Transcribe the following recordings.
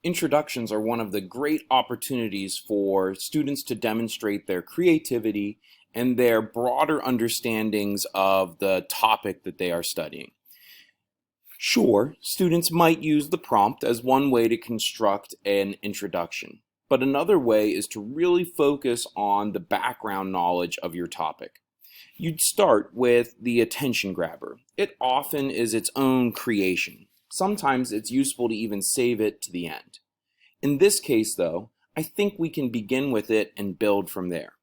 Introductions are one of the great opportunities for students to demonstrate their creativity and their broader understandings of the topic that they are studying. Sure, students might use the prompt as one way to construct an introduction, but another way is to really focus on the background knowledge of your topic. You'd start with the attention grabber. It often is its own creation. Sometimes it's useful to even save it to the end. In this case, though, I think we can begin with it and build from there.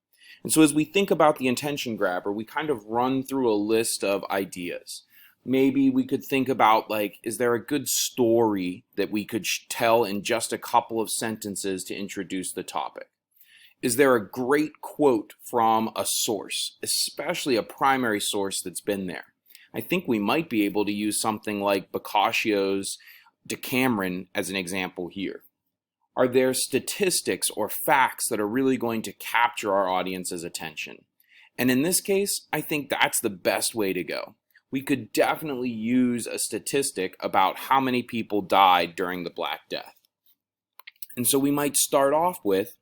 And so as we think about the attention grabber, we kind of run through a list of ideas. Maybe we could think about, like, is there a good story that we could tell in just a couple of sentences to introduce the topic? Is there a great quote from a source, especially a primary source that's been there? I think we might be able to use something like Boccaccio's Decameron as an example here. Are there statistics or facts that are really going to capture our audience's attention? And in this case, I think that's the best way to go. We could definitely use a statistic about how many people died during the Black Death. And so we might start off with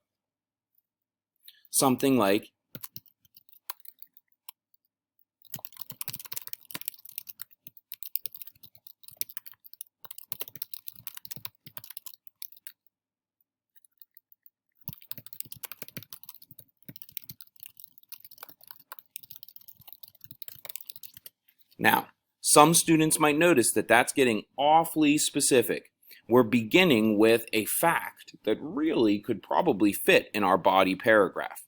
something like, now, some students might notice that that's getting awfully specific. We're beginning with a fact that really could probably fit in our body paragraph.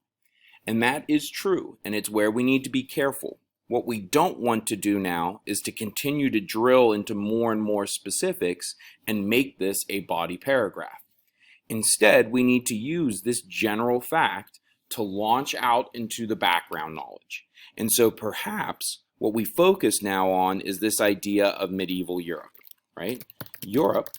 And that is true, and it's where we need to be careful. What we don't want to do now is to continue to drill into more and more specifics and make this a body paragraph. Instead, we need to use this general fact to launch out into the background knowledge. And so perhaps what we focus now on is this idea of medieval Europe, right? Europe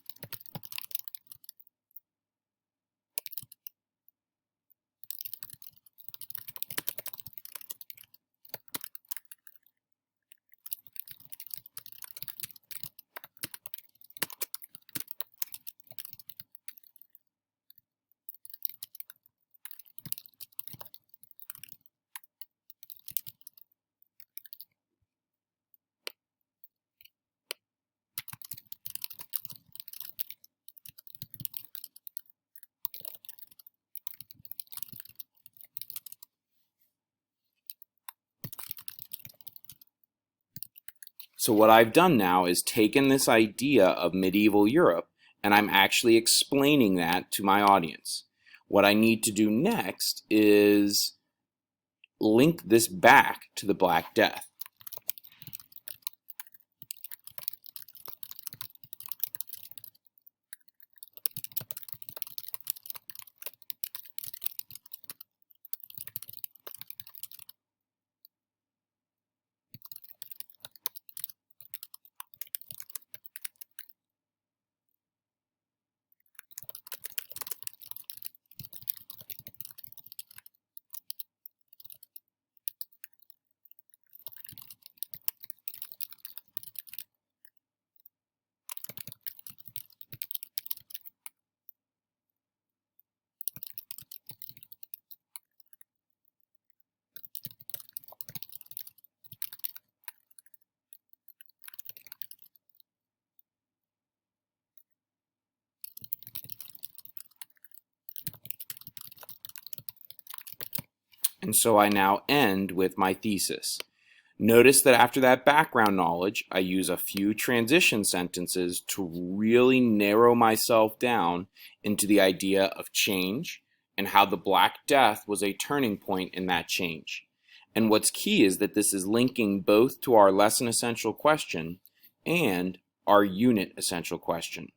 So what I've done now is taken this idea of medieval Europe and I'm actually explaining that to my audience. What I need to do next is link this back to the Black Death. And so I now end with my thesis. Notice that after that background knowledge, I use a few transition sentences to really narrow myself down into the idea of change and how the Black Death was a turning point in that change. And what's key is that this is linking both to our lesson essential question and our unit essential question.